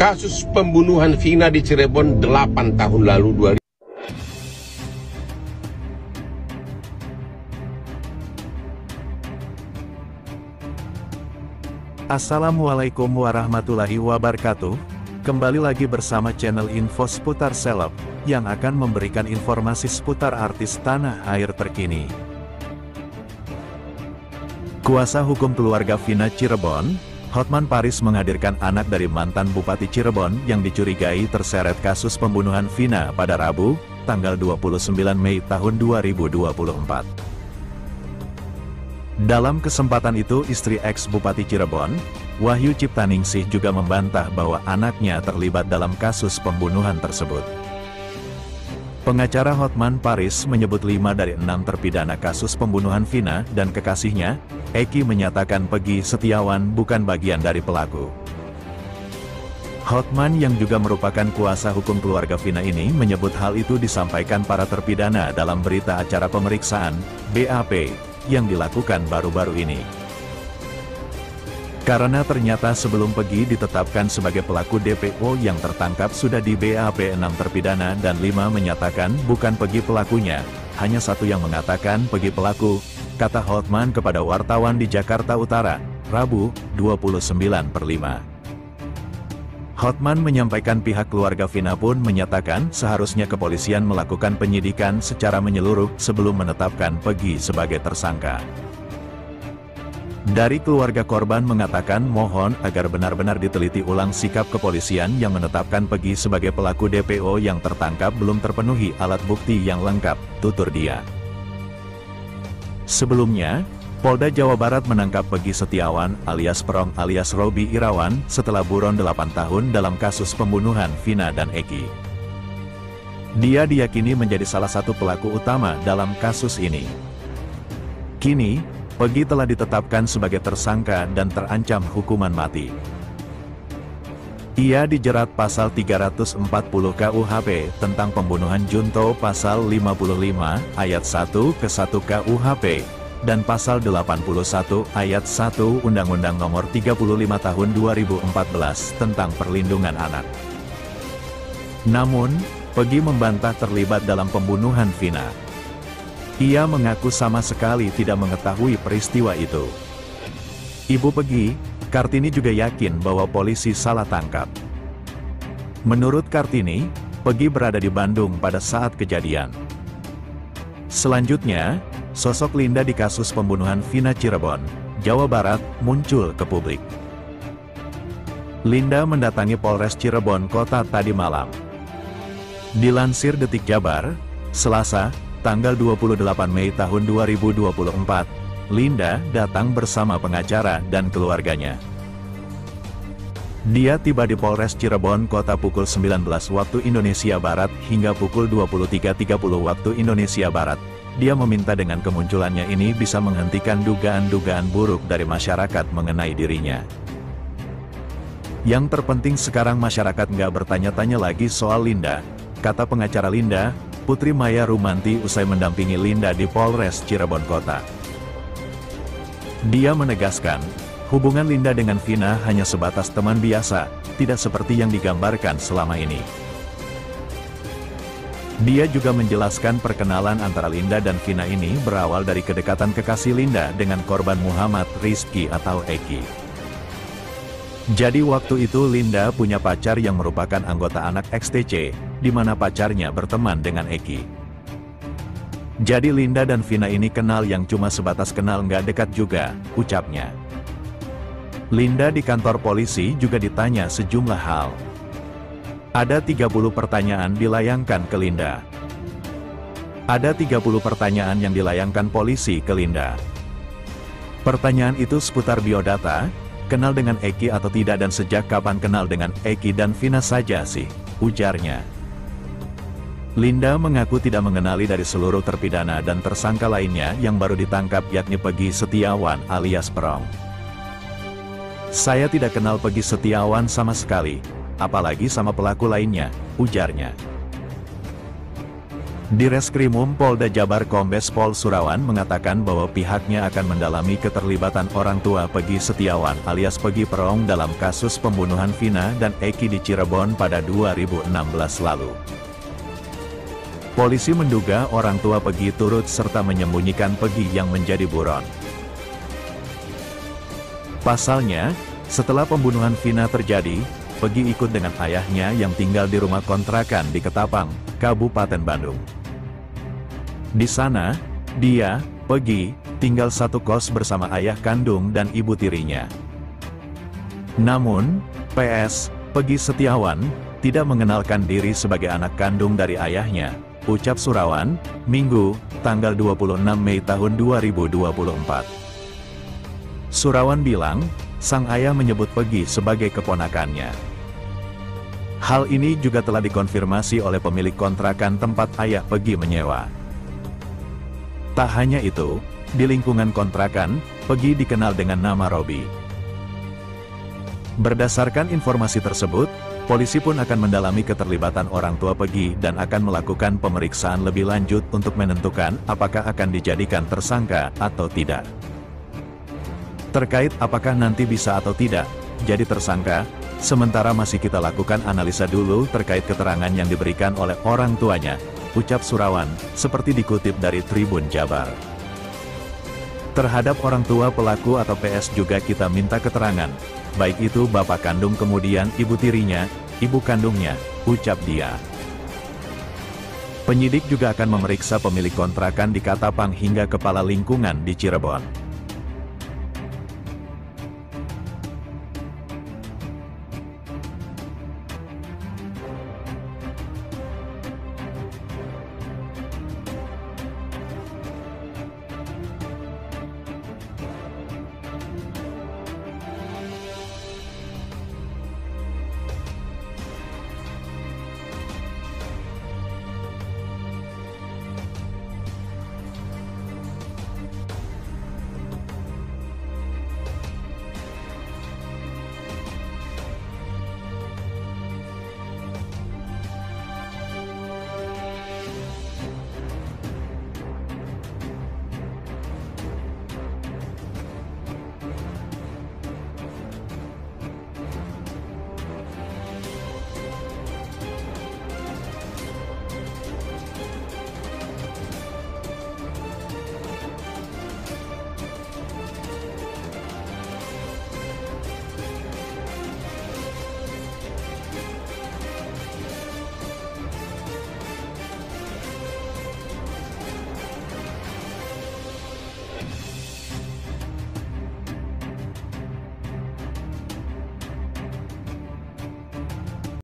Kasus pembunuhan Vina di Cirebon 8 tahun lalu. Assalamualaikum warahmatullahi wabarakatuh. Kembali lagi bersama channel info seputar seleb, yang akan memberikan informasi seputar artis tanah air terkini. Kuasa hukum keluarga Vina Cirebon, Hotman Paris menghadirkan anak dari mantan Bupati Cirebon yang dicurigai terseret kasus pembunuhan Vina pada Rabu, tanggal 29 Mei tahun 2024. Dalam kesempatan itu istri ex-Bupati Cirebon, Wahyu Ciptaningsih juga membantah bahwa anaknya terlibat dalam kasus pembunuhan tersebut. Pengacara Hotman Paris menyebut 5 dari 6 terpidana kasus pembunuhan Vina dan kekasihnya, Eki menyatakan Peggy Setiawan bukan bagian dari pelaku. Hotman yang juga merupakan kuasa hukum keluarga Vina ini menyebut hal itu disampaikan para terpidana dalam berita acara pemeriksaan, BAP, yang dilakukan baru-baru ini. Karena ternyata sebelum Peggy ditetapkan sebagai pelaku DPO yang tertangkap sudah di BAP 6 terpidana dan 5 menyatakan bukan Peggy pelakunya, hanya satu yang mengatakan Peggy pelaku, kata Hotman kepada wartawan di Jakarta Utara, Rabu, 29/5. Hotman menyampaikan pihak keluarga Vina pun menyatakan seharusnya kepolisian melakukan penyidikan secara menyeluruh sebelum menetapkan Peggy sebagai tersangka. Dari keluarga korban mengatakan mohon agar benar-benar diteliti ulang sikap kepolisian yang menetapkan Peggy sebagai pelaku DPO yang tertangkap belum terpenuhi alat bukti yang lengkap, tutur dia. Sebelumnya, Polda Jawa Barat menangkap Peggy Setiawan alias Perong alias Robi Irawan setelah buron 8 tahun dalam kasus pembunuhan Vina dan Eki. Dia diyakini menjadi salah satu pelaku utama dalam kasus ini. Kini, Peggy telah ditetapkan sebagai tersangka dan terancam hukuman mati. Ia dijerat pasal 340 KUHP tentang pembunuhan junto pasal 55 ayat 1 ke 1 KUHP dan pasal 81 ayat 1 Undang-Undang Nomor 35 Tahun 2014 tentang perlindungan anak. Namun, Peggy membantah terlibat dalam pembunuhan Vina. Ia mengaku sama sekali tidak mengetahui peristiwa itu. Ibu Peggy, Kartini juga yakin bahwa polisi salah tangkap. Menurut Kartini, Peggy berada di Bandung pada saat kejadian. Selanjutnya, sosok Linda di kasus pembunuhan Vina Cirebon, Jawa Barat, muncul ke publik. Linda mendatangi Polres Cirebon Kota tadi malam. Dilansir Detik Jabar, Selasa, tanggal 28 Mei tahun 2024, Linda datang bersama pengacara dan keluarganya. Dia tiba di Polres Cirebon Kota pukul 19 waktu Indonesia Barat hingga pukul 23.30 waktu Indonesia Barat. Dia meminta dengan kemunculannya ini bisa menghentikan dugaan-dugaan buruk dari masyarakat mengenai dirinya. Yang terpenting sekarang masyarakat nggak bertanya-tanya lagi soal Linda, kata pengacara Linda, Putri Maya Rumanti usai mendampingi Linda di Polres Cirebon Kota. Dia menegaskan, hubungan Linda dengan Vina hanya sebatas teman biasa, tidak seperti yang digambarkan selama ini. Dia juga menjelaskan perkenalan antara Linda dan Vina ini berawal dari kedekatan kekasih Linda dengan korban Muhammad Rizky atau Eki. Jadi waktu itu Linda punya pacar yang merupakan anggota anak XTC, di mana pacarnya berteman dengan Eki. Jadi Linda dan Vina ini kenal yang cuma sebatas kenal nggak dekat juga, ucapnya. Linda di kantor polisi juga ditanya sejumlah hal. Ada 30 pertanyaan dilayangkan ke Linda. Ada 30 pertanyaan yang dilayangkan polisi ke Linda. Pertanyaan itu seputar biodata, kenal dengan Eki atau tidak dan sejak kapan kenal dengan Eki dan Vina saja sih, ujarnya. Linda mengaku tidak mengenali dari seluruh terpidana dan tersangka lainnya yang baru ditangkap yakni Peggy Setiawan alias Perong. Saya tidak kenal Peggy Setiawan sama sekali, apalagi sama pelaku lainnya, ujarnya. Di Reskrimum Polda Jabar Kombes Pol Surawan mengatakan bahwa pihaknya akan mendalami keterlibatan orang tua Peggy Setiawan alias Peggy Perong dalam kasus pembunuhan Vina dan Eki di Cirebon pada 2016 lalu. Polisi menduga orang tua Peggy turut serta menyembunyikan Peggy yang menjadi buron. Pasalnya, setelah pembunuhan Vina terjadi, Peggy ikut dengan ayahnya yang tinggal di rumah kontrakan di Ketapang, Kabupaten Bandung. Di sana, dia, Peggy, tinggal satu kos bersama ayah kandung dan ibu tirinya. Namun, PS, Peggy Setiawan, tidak mengenalkan diri sebagai anak kandung dari ayahnya, ucap Surawan, Minggu, tanggal 26 Mei tahun 2024. Surawan bilang, sang ayah menyebut Peggy sebagai keponakannya. Hal ini juga telah dikonfirmasi oleh pemilik kontrakan tempat ayah Peggy menyewa. Tak hanya itu, di lingkungan kontrakan, Peggy dikenal dengan nama Robi. Berdasarkan informasi tersebut, polisi pun akan mendalami keterlibatan orang tua Peggy dan akan melakukan pemeriksaan lebih lanjut untuk menentukan apakah akan dijadikan tersangka atau tidak. Terkait apakah nanti bisa atau tidak jadi tersangka, sementara masih kita lakukan analisa dulu terkait keterangan yang diberikan oleh orang tuanya, ucap Surawan, seperti dikutip dari Tribun Jabar. Terhadap orang tua pelaku atau PS juga kita minta keterangan, baik itu bapak kandung kemudian ibu tirinya, ibu kandungnya, ucap dia. Penyidik juga akan memeriksa pemilik kontrakan di Katapang hingga kepala lingkungan di Cirebon.